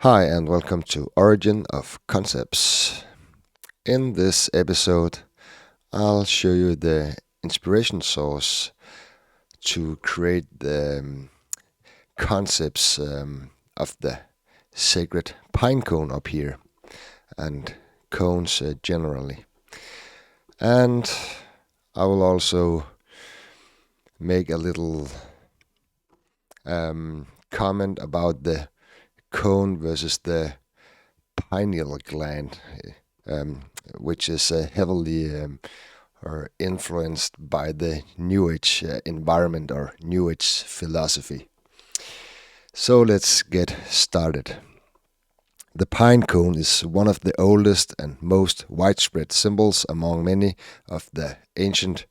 Hi, and welcome to Origin of Concepts. In this episode, I'll show you the inspiration source to create the concepts of the sacred pine cone up here and cones generally. And I will also make a little comment about the cone versus the pineal gland, which is heavily or influenced by the New Age environment or New Age philosophy. So let's get started. The pine cone is one of the oldest and most widespread symbols among many of the ancient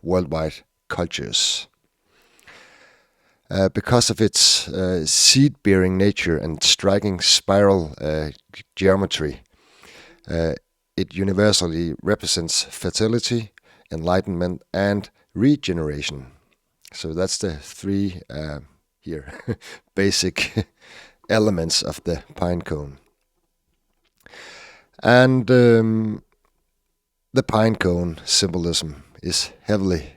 worldwide cultures. Because of its seed-bearing nature and striking spiral geometry, it universally represents fertility, enlightenment, and regeneration. So that's the three here basic elements of the pine cone. And the pine cone symbolism is heavily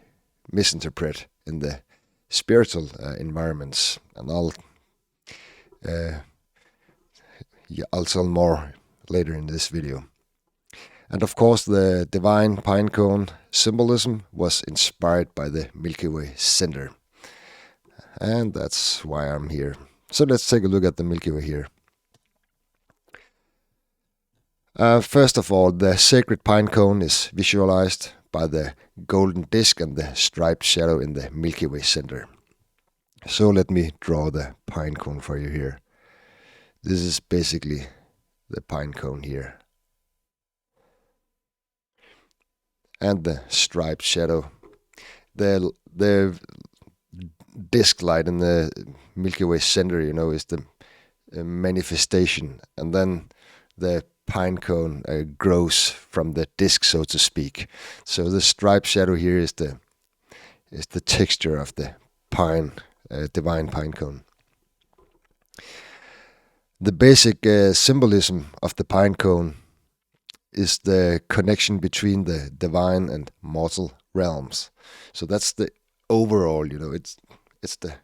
misinterpreted in the spiritual environments, and I'll tell more later in this video. And of course, the divine pine cone symbolism was inspired by the Milky Way center, and that's why I'm here. So let's take a look at the Milky Way here. First of all, the sacred pine cone is visualized by the golden disk and the striped shadow in the Milky Way center. So let me draw the pine cone for you here. This is basically the pine cone here. And the striped shadow. The disk light in the Milky Way center, is the manifestation. And then the pine cone grows from the disk, so to speak. So the striped shadow here is the texture of the divine pine cone. The basic symbolism of the pine cone is the connection between the divine and mortal realms. So that's the overall, it's the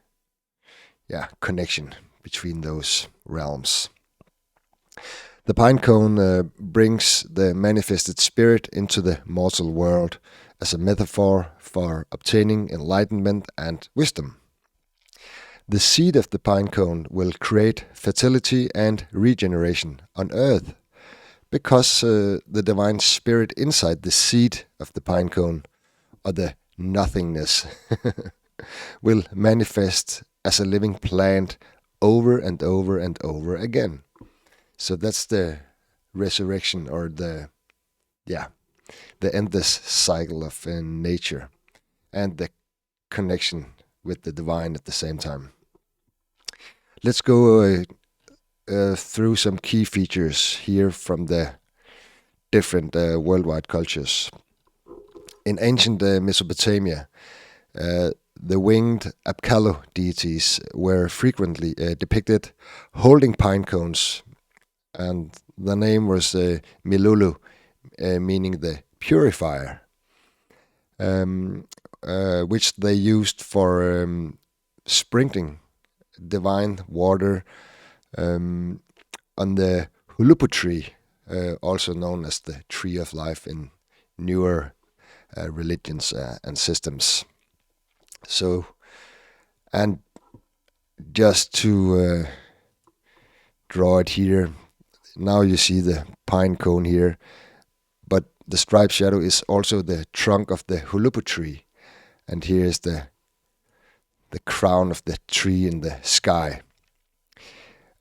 connection between those realms. The pine cone brings the manifested spirit into the mortal world as a metaphor for obtaining enlightenment and wisdom. The seed of the pine cone will create fertility and regeneration on earth, because the divine spirit inside the seed of the pine cone, or the nothingness, will manifest as a living plant over and over and over again. So that's the resurrection, or the endless cycle of nature, and the connection with the divine at the same time. Let's go through some key features here from the different worldwide cultures. In ancient Mesopotamia, the winged Apkallu deities were frequently depicted holding pine cones, and the name was Milulu, meaning the purifier, which they used for sprinkling divine water on the hulupu tree, also known as the tree of life in newer religions and systems. So, and just to draw it here, now you see the pine cone here, but the striped shadow is also the trunk of the hulupu tree, and here is the crown of the tree in the sky.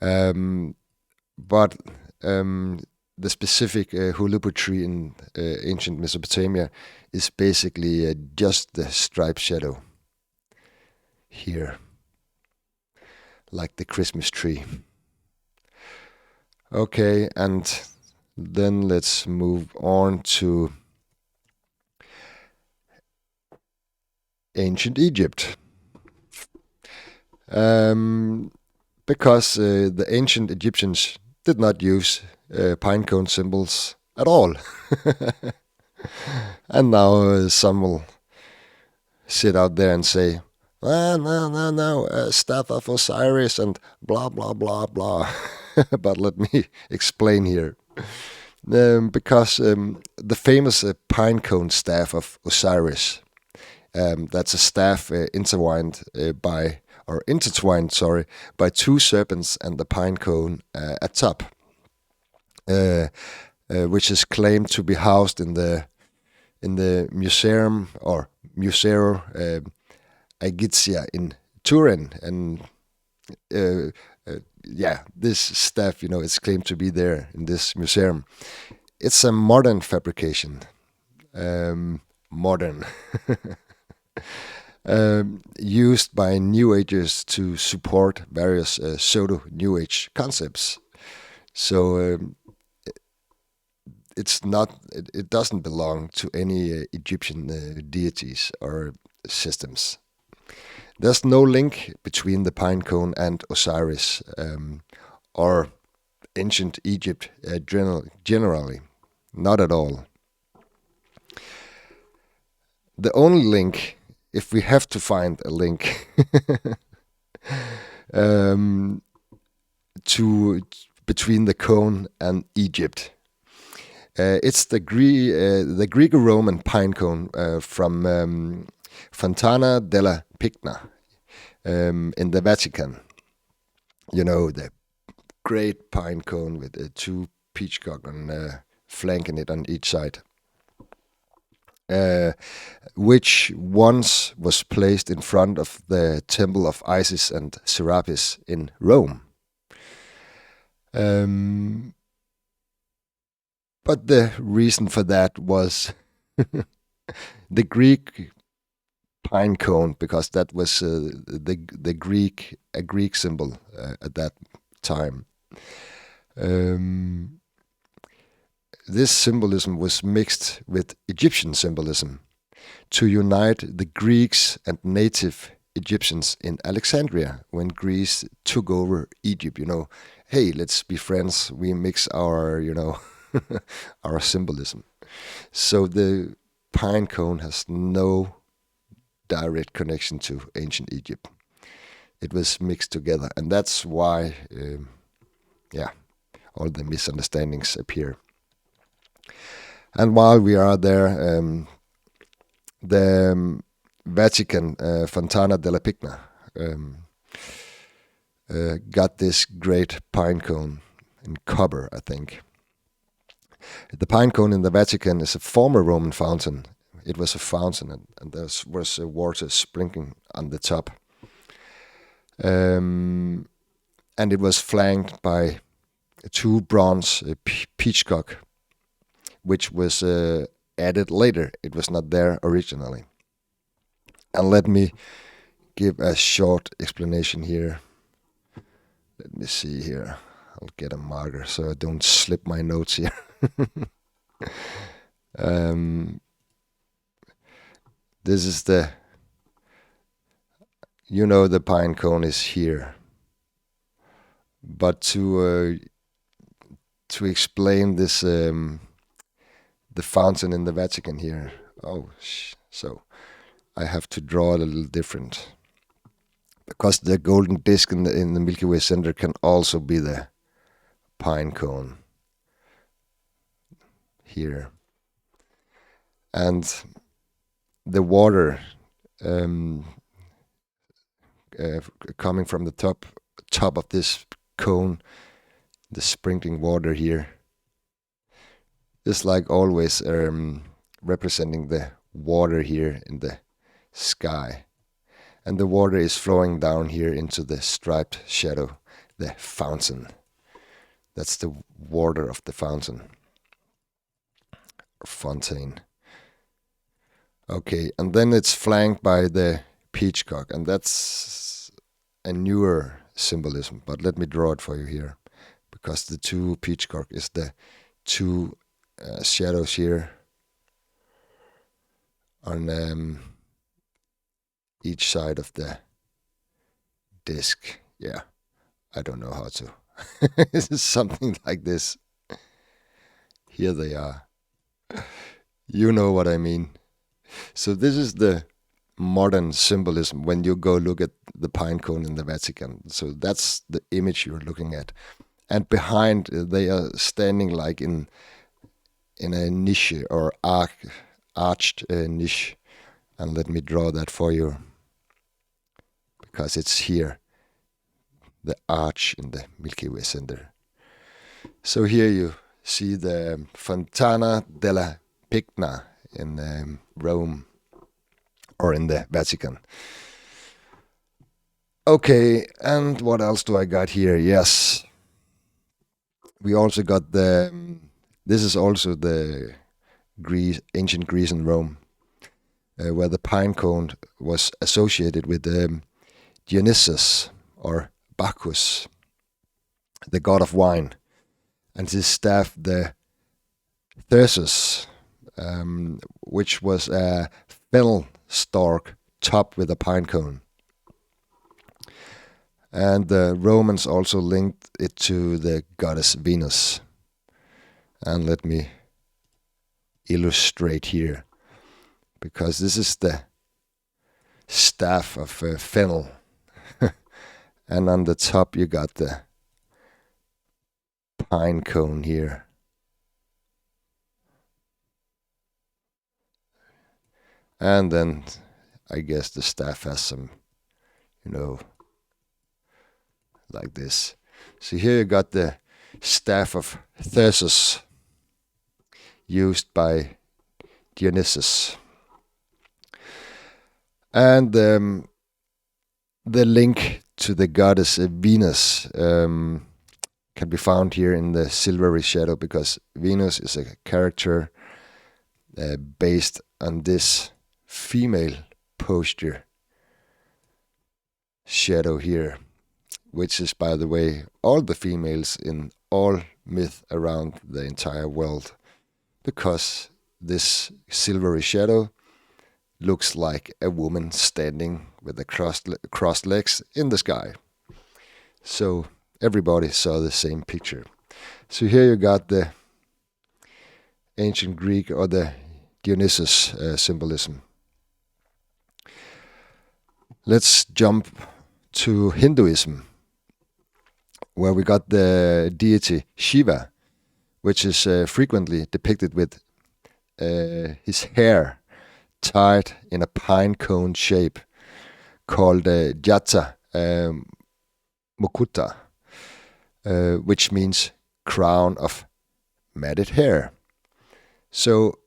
But the specific hulupu tree in ancient Mesopotamia is basically just the striped shadow here, like the Christmas tree. Okay, and then let's move on to ancient Egypt. because the ancient Egyptians did not use pine cone symbols at all. And now some will sit out there and say, no, staff of Osiris and blah, blah, blah, blah. But let me explain here. Because the famous pine cone staff of Osiris, that's a staff intertwined, by two serpents and the pine cone at top, which is claimed to be housed in the museum or Museo Aegizia in Turin, and this staff, it's claimed to be there in this museum. It's a modern fabrication, modern, used by New Agers to support various pseudo New Age concepts. So it's not. It doesn't belong to any Egyptian deities or systems. There's no link between the pine cone and Osiris, or ancient Egypt generally. Not at all. The only link, if we have to find a link, between the cone and Egypt, it's the Greco-Roman pine cone from Fontana della Picna in the Vatican. The great pine cone with two peacock flanking it on each side, which once was placed in front of the temple of Isis and Serapis in Rome. But the reason for that was the Greek pine cone, because that was a Greek symbol at that time. This symbolism was mixed with Egyptian symbolism to unite the Greeks and native Egyptians in Alexandria when Greece took over Egypt. Hey, let's be friends. We mix our, our symbolism. So the pine cone has no direct connection to ancient Egypt. It was mixed together, and that's why, all the misunderstandings appear. And while we are there, the Vatican, Fontana della Picna, got this great pine cone in copper, I think. The pine cone in the Vatican is a former Roman fountain. It was a fountain, and there was water sprinkling on the top. And it was flanked by two bronze peacock, which was added later. It was not there originally. And let me give a short explanation here. Let me see here. I'll get a marker so I don't slip my notes here. This is the pine cone is here. But to explain this, the fountain in the Vatican here, so I have to draw it a little different, because the golden disc in the Milky Way center can also be the pine cone here, and the water coming from the top of this cone, the sprinkling water here, is like always representing the water here in the sky. And the water is flowing down here into the striped shadow, the fountain. That's the water of the fountain. Or fontaine. Okay, and then it's flanked by the peacock, and that's a newer symbolism. But let me draw it for you here, because the two peacock is the two shadows here on each side of the disc. Yeah, I don't know how to. It's something like this. Here they are. You know what I mean. So this is the modern symbolism when you go look at the pine cone in the Vatican. So that's the image you're looking at. And behind, they are standing like in a niche or arched niche. And let me draw that for you, because it's here, the arch in the Milky Way center. So here you see the Fontana della Pigna in Rome, or in the Vatican. Okay, and what else do I got here? Yes, we also got this is also the ancient Greece and Rome, where the pine cone was associated with Dionysus or Bacchus, the god of wine, and his staff, the Thyrsus, which was a fennel stalk topped with a pine cone. And the Romans also linked it to the goddess Venus. And let me illustrate here, because this is the staff of fennel. And on the top you got the pine cone here. And then I guess the staff has some, like this. So here you got the staff of Thyrsus, used by Dionysus. And the link to the goddess Venus can be found here in the silvery shadow, because Venus is a character based on this female posture shadow here, which is, by the way, all the females in all myth around the entire world, because this silvery shadow looks like a woman standing with the crossed legs in the sky. So everybody saw the same picture. So here you got the ancient Greek, or the Dionysus symbolism. Let's jump to Hinduism, where we got the deity Shiva, which is frequently depicted with his hair tied in a pine cone shape called Jata Mukuta, which means crown of matted hair. So,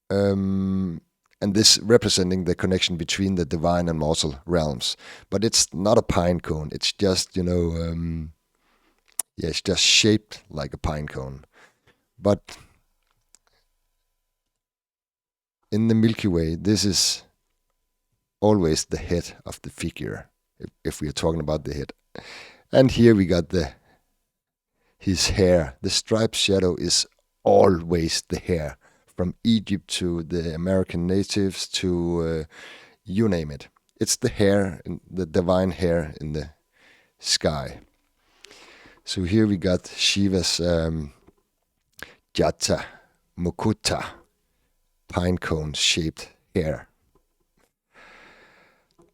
and this representing the connection between the divine and mortal realms. But it's not a pine cone. It's just, it's just shaped like a pine cone. But in the Milky Way, this is always the head of the figure, if we are talking about the head. And here we got his hair. The striped shadow is always the hair, from Egypt to the American natives to you name it. It's the hair, the divine hair in the sky. So here we got Shiva's Jata Mukuta, pine cone shaped hair.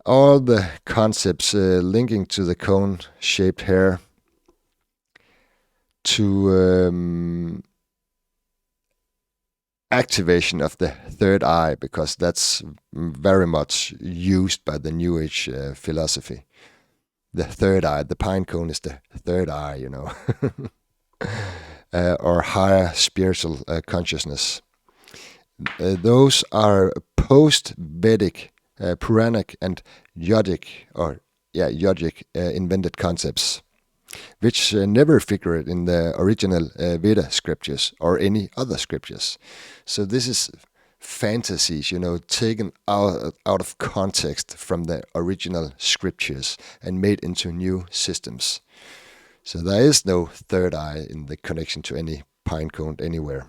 All the concepts linking to the cone shaped hair, to activation of the third eye, because that's very much used by the New Age philosophy. The third eye, the pine cone is the third eye, or higher spiritual consciousness. Those are post-Vedic, Puranic and yogic invented concepts, which never figured in the original Veda scriptures or any other scriptures. So this is fantasies, taken out of context from the original scriptures and made into new systems. So there is no third eye in the connection to any pine cone anywhere.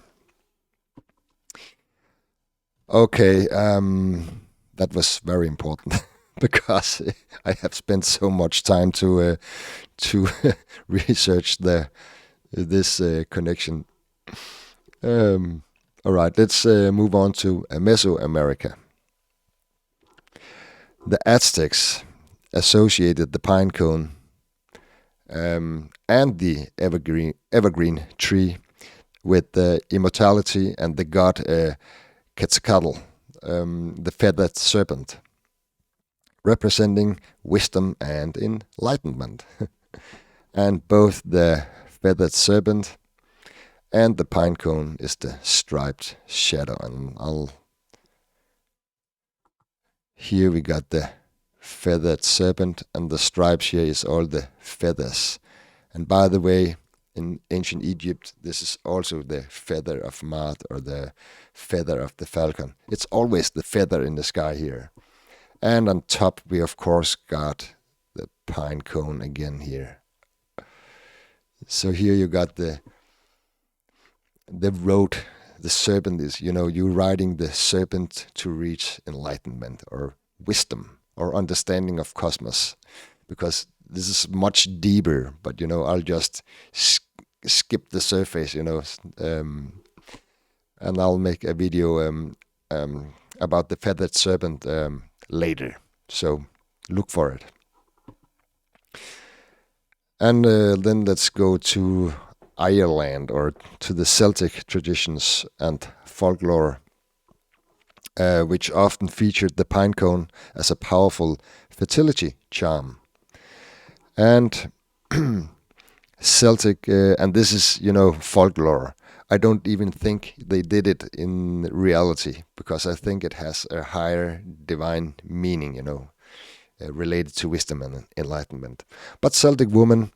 Okay, that was very important. because I have spent so much time to research this connection. All right, let's move on to Mesoamerica. The Aztecs associated the pine cone and the evergreen tree with immortality and the god Quetzalcoatl, the feathered serpent, representing wisdom and enlightenment. And both the feathered serpent and the pine cone is the striped shadow. And here we got the feathered serpent, and the stripes here is all the feathers. And by the way, in ancient Egypt, this is also the feather of Ma'at, or the feather of the falcon. It's always the feather in the sky here. And on top, we of course got the pine cone again here. So here you got the road. The serpent is, you're riding the serpent to reach enlightenment or wisdom or understanding of cosmos, because this is much deeper. But I'll just skip the surface, and I'll make a video about the feathered serpent later. So look for it. And then let's go to Ireland, or to the Celtic traditions and folklore, which often featured the pine cone as a powerful fertility charm. And Celtic, and this is, folklore. I don't even think they did it in reality, because I think it has a higher divine meaning, related to wisdom and enlightenment. But Celtic women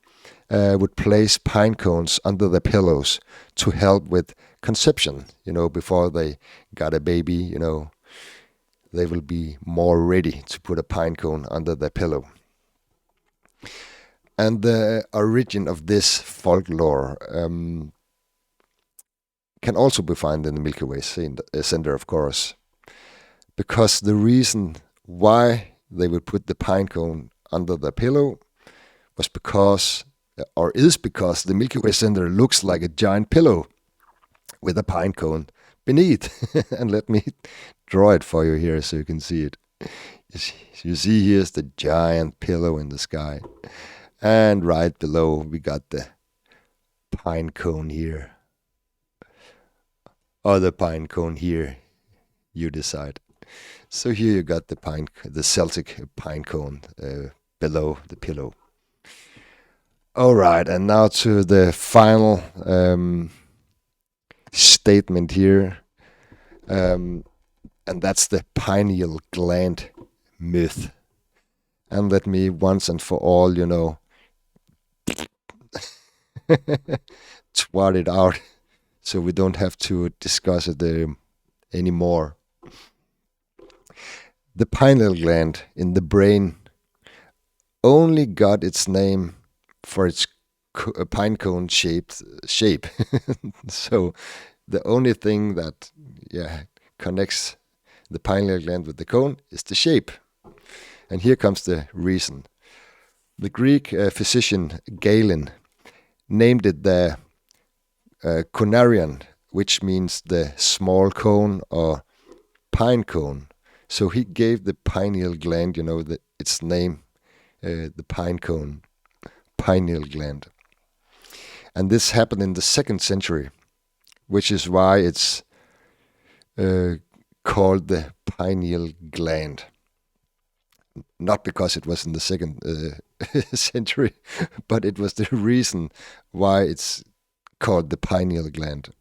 would place pine cones under their pillows to help with conception, before they got a baby, they will be more ready to put a pine cone under their pillow. And the origin of this folklore can also be found in the Milky Way center, of course, because the reason why they would put the pine cone under the pillow is because the Milky Way center looks like a giant pillow with a pine cone beneath. And let me draw it for you here so you can see it. You see, here's the giant pillow in the sky, and right below we got the pine cone here, or the pine cone here, you decide. So here you got the Celtic pine cone below the pillow. All right, and now to the final statement here, and that's the pineal gland myth. And let me once and for all, twat it out, so we don't have to discuss it anymore. The pineal gland in the brain only got its name for its pine cone shape. So the only thing that connects the pineal gland with the cone is the shape. And here comes the reason. The Greek physician Galen named it the conarion, which means the small cone or pine cone. So he gave the pineal gland, its name, the pine cone, pineal gland. And this happened in the 2nd century, which is why it's called the pineal gland. Not because it was in the 2nd century, but it was the reason why it's called the pineal gland.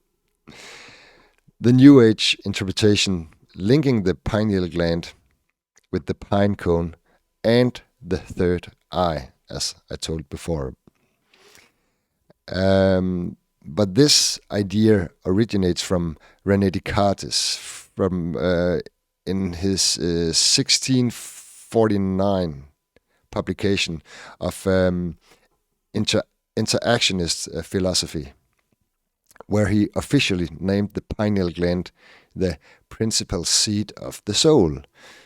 The New Age interpretation linking the pineal gland with the pine cone and the third eye, as I told before. But this idea originates from René Descartes, from in his 1649 publication of interactionist philosophy, where he officially named the pineal gland the principal seat of the soul.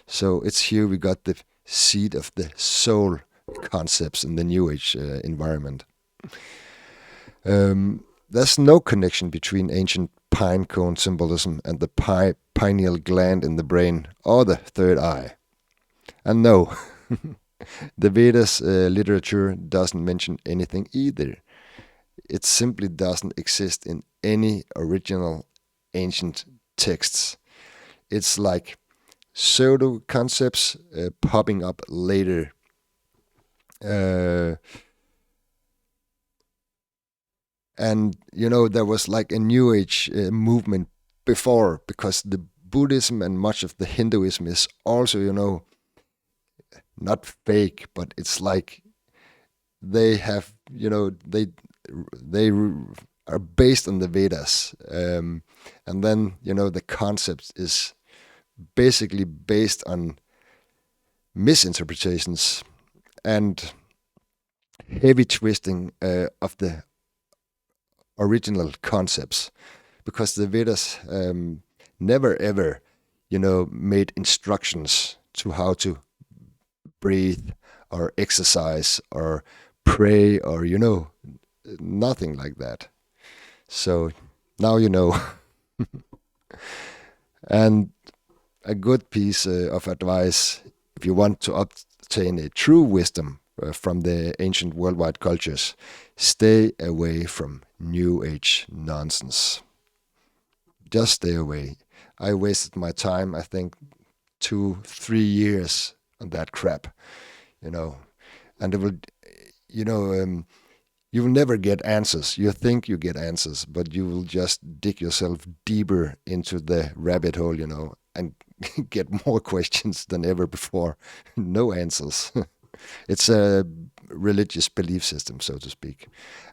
So it's here we got the seat of the soul concepts in the New Age environment. There's no connection between ancient pine cone symbolism and the pineal gland in the brain or the third eye. And no, the Vedas literature doesn't mention anything either. It simply doesn't exist in any original ancient texts. It's like pseudo concepts popping up later. And, there was like a New Age movement before, because the Buddhism and much of the Hinduism is also, not fake, but it's like they have, they are based on the Vedas. And then, the concept is basically based on misinterpretations and heavy twisting of the original concepts, because the Vedas never ever, made instructions to how to breathe or exercise or pray or, nothing like that. So now you know. And a good piece of advice, if you want to obtain a true wisdom from the ancient worldwide cultures, stay away from New Age nonsense. Just stay away. I wasted my time, I think, 2-3 years on that crap, and it will, you will never get answers. You think you get answers, but you will just dig yourself deeper into the rabbit hole, and get more questions than ever before. No answers. It's a religious belief system, so to speak.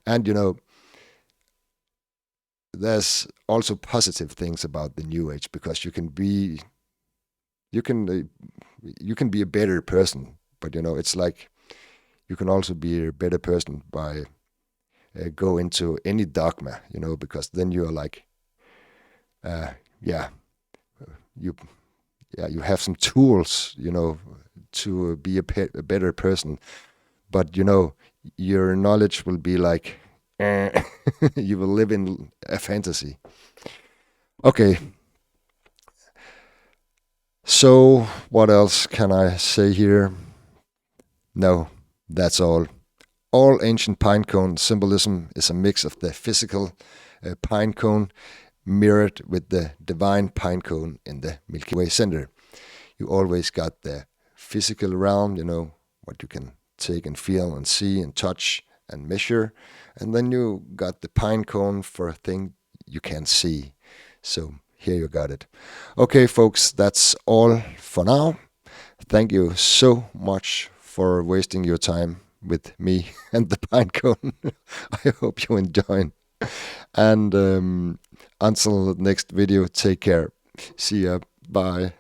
And, there's also positive things about the New Age, because you can be a better person, but it's like you can also be a better person by go into any dogma, because then you're like, you have some tools, to be a better person, but your knowledge will be like, you will live in a fantasy. Okay. So what else can I say here? No, that's all. All ancient pine cone symbolism is a mix of the physical pine cone mirrored with the divine pine cone in the Milky Way center. You always got the physical realm, what you can take and feel and see and touch and measure. And then you got the pine cone for a thing you can't see. So here you got it. Okay, folks, that's all for now. Thank you so much for wasting your time with me and the pine cone. I hope you enjoy. And until the next video, take care. See ya. Bye.